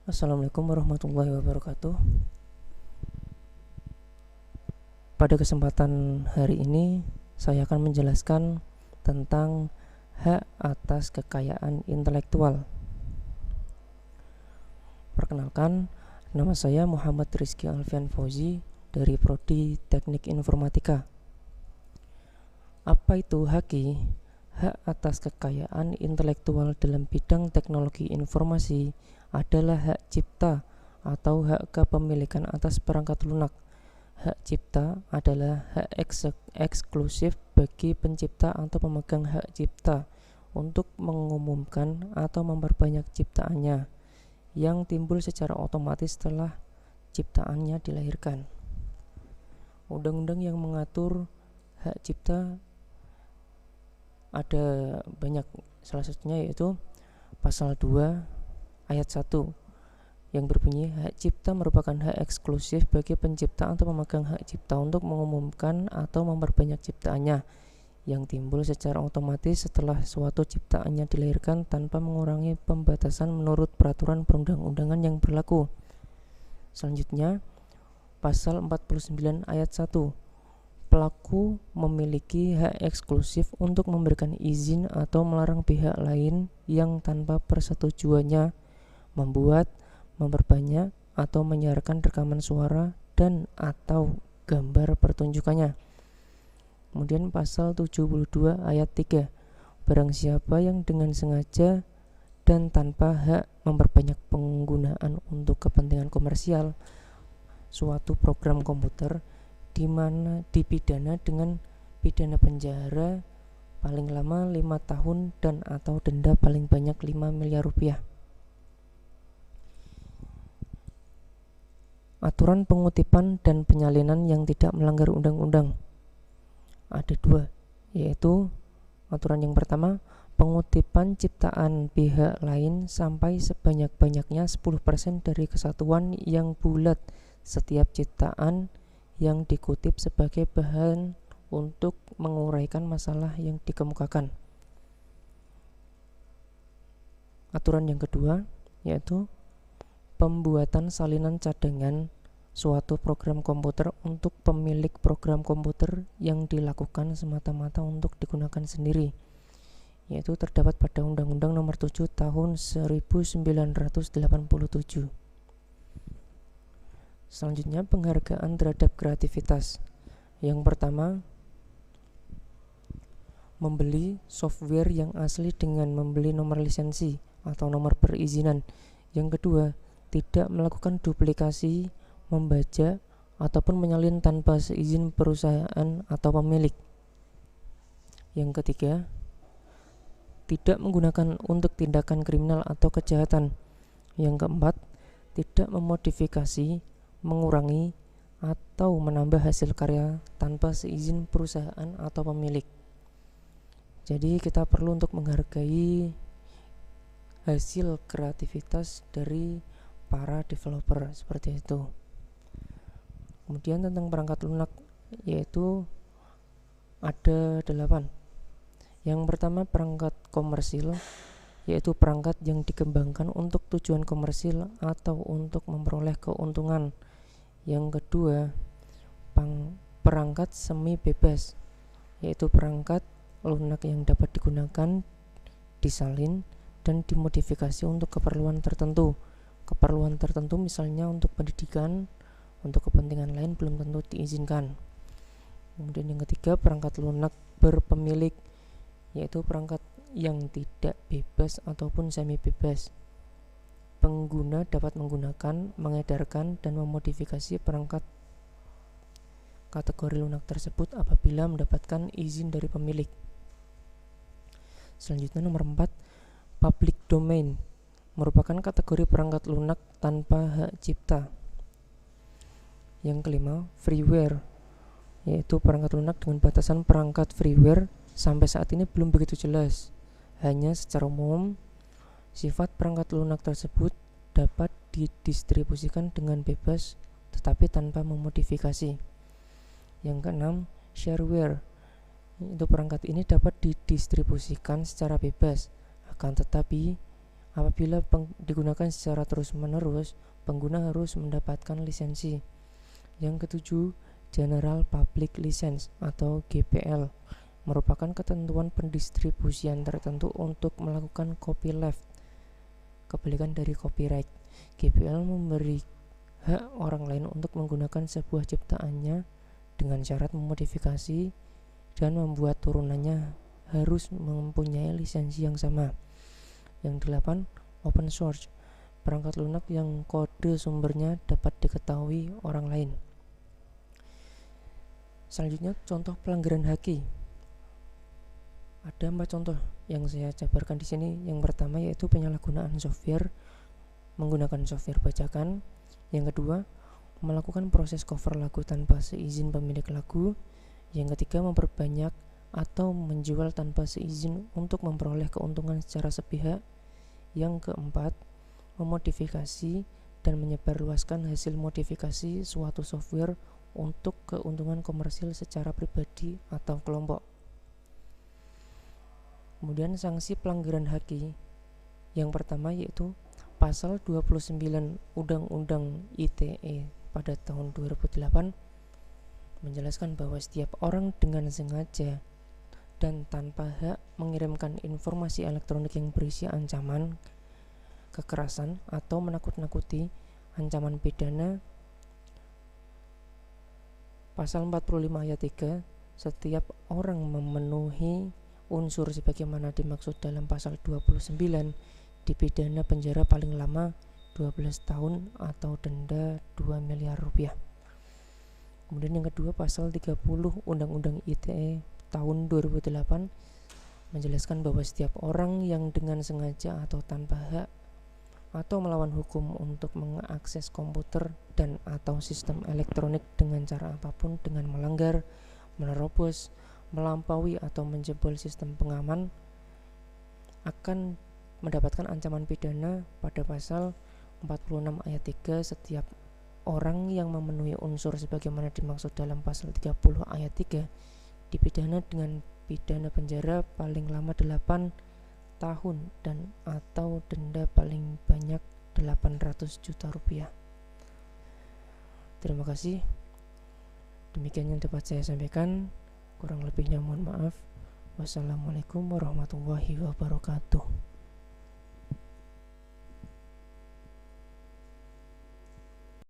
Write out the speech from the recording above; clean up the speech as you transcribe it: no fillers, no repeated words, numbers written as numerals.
Assalamualaikum warahmatullahi wabarakatuh. Pada kesempatan hari ini, saya akan menjelaskan tentang hak atas kekayaan intelektual. Perkenalkan, nama saya Muhammad Rizky Alfian Fauzi dari Prodi Teknik Informatika. Apa itu HAKI? Hak atas kekayaan intelektual dalam bidang teknologi informasi adalah hak cipta atau hak kepemilikan atas perangkat lunak. Hak cipta adalah hak eksklusif bagi pencipta atau pemegang hak cipta untuk mengumumkan atau memperbanyak ciptaannya yang timbul secara otomatis setelah ciptaannya dilahirkan. Undang-undang yang mengatur hak cipta ada banyak, salah satunya yaitu pasal 2 ayat 1 yang berbunyi, hak cipta merupakan hak eksklusif bagi pencipta atau pemegang hak cipta untuk mengumumkan atau memperbanyak ciptaannya yang timbul secara otomatis setelah suatu ciptaannya dilahirkan tanpa mengurangi pembatasan menurut peraturan perundang-undangan yang berlaku. Selanjutnya, pasal 49 ayat 1, pelaku memiliki hak eksklusif untuk memberikan izin atau melarang pihak lain yang tanpa persetujuannya membuat, memperbanyak, atau menyiarkan rekaman suara dan atau gambar pertunjukannya. Kemudian pasal 72 ayat 3, barang siapa yang dengan sengaja dan tanpa hak memperbanyak penggunaan untuk kepentingan komersial suatu program komputer di mana dipidana dengan pidana penjara paling lama 5 tahun dan atau denda paling banyak 5 miliar rupiah. Aturan pengutipan dan penyalinan yang tidak melanggar undang-undang ada 2, yaitu aturan yang pertama, pengutipan ciptaan pihak lain sampai sebanyak-banyaknya 10% dari kesatuan yang bulat setiap ciptaan yang dikutip sebagai bahan untuk menguraikan masalah yang dikemukakan. Aturan yang kedua yaitu pembuatan salinan cadangan suatu program komputer untuk pemilik program komputer yang dilakukan semata-mata untuk digunakan sendiri, yaitu terdapat pada Undang-Undang Nomor 7 Tahun 1987. Selanjutnya, penghargaan terhadap kreativitas. Yang pertama, membeli software yang asli dengan membeli nomor lisensi atau nomor perizinan. Yang kedua, tidak melakukan duplikasi, membaca, ataupun menyalin tanpa seizin perusahaan atau pemilik. Yang ketiga, tidak menggunakan untuk tindakan kriminal atau kejahatan. Yang keempat, tidak memodifikasi, mengurangi, atau menambah hasil karya tanpa seizin perusahaan atau pemilik. Jadi kita perlu untuk menghargai hasil kreativitas dari para developer seperti itu. Kemudian tentang perangkat lunak, yaitu ada 8. Yang pertama, perangkat komersil, yaitu perangkat yang dikembangkan untuk tujuan komersil atau untuk memperoleh keuntungan. Yang kedua, perangkat semi bebas, yaitu perangkat lunak yang dapat digunakan, disalin, dan dimodifikasi untuk keperluan tertentu. Keperluan tertentu misalnya untuk pendidikan, untuk kepentingan lain belum tentu diizinkan. Kemudian yang ketiga, perangkat lunak berpemilik, yaitu perangkat yang tidak bebas ataupun semi bebas. Pengguna dapat menggunakan, mengedarkan, dan memodifikasi perangkat kategori lunak tersebut apabila mendapatkan izin dari pemilik. Selanjutnya nomor 4, public domain merupakan kategori perangkat lunak tanpa hak cipta. Yang kelima, freeware, yaitu perangkat lunak dengan batasan perangkat freeware sampai saat ini belum begitu jelas. Hanya secara umum, sifat perangkat lunak tersebut dapat didistribusikan dengan bebas tetapi tanpa memodifikasi. Yang keenam, shareware, yaitu perangkat ini dapat didistribusikan secara bebas, akan tetapi Apabila digunakan secara terus-menerus, pengguna harus mendapatkan lisensi. Yang ketujuh, General Public License atau GPL merupakan ketentuan pendistribusian tertentu untuk melakukan copyleft, kebalikan dari copyright. GPL memberi hak orang lain untuk menggunakan sebuah ciptaannya dengan syarat memodifikasi dan membuat turunannya harus mempunyai lisensi yang sama. Yang 8, open source, perangkat lunak yang kode sumbernya dapat diketahui orang lain. Selanjutnya, contoh pelanggaran haki. Ada 4 contoh yang saya jabarkan di sini. Yang pertama yaitu penyalahgunaan software menggunakan software bajakan. Yang kedua, melakukan proses cover lagu tanpa seizin pemilik lagu. Yang ketiga, memperbanyak atau menjual tanpa seizin untuk memperoleh keuntungan secara sepihak. Yang keempat, memodifikasi dan menyebarluaskan hasil modifikasi suatu software untuk keuntungan komersil secara pribadi atau kelompok. Kemudian sanksi pelanggaran haki. Yang pertama yaitu pasal 29 Undang-Undang ITE pada tahun 2008 menjelaskan bahwa setiap orang dengan sengaja dan tanpa hak mengirimkan informasi elektronik yang berisi ancaman, kekerasan, atau menakut-nakuti, ancaman pidana. Pasal 45 ayat 3, setiap orang memenuhi unsur sebagaimana dimaksud dalam pasal 29 dipidana penjara paling lama 12 tahun atau denda 2 miliar rupiah. Kemudian yang kedua, pasal 30 Undang-Undang ITE tahun 2008 menjelaskan bahwa setiap orang yang dengan sengaja atau tanpa hak atau melawan hukum untuk mengakses komputer dan atau sistem elektronik dengan cara apapun dengan melanggar, menerobos, melampaui atau menjebol sistem pengaman akan mendapatkan ancaman pidana pada pasal 46 ayat 3. Setiap orang yang memenuhi unsur sebagaimana dimaksud dalam pasal 30 ayat 3 dipidana dengan pidana penjara paling lama 8 tahun dan atau denda paling banyak 800 juta rupiah. Terima kasih. Demikian yang dapat saya sampaikan. Kurang lebihnya mohon maaf. Wassalamualaikum warahmatullahi wabarakatuh.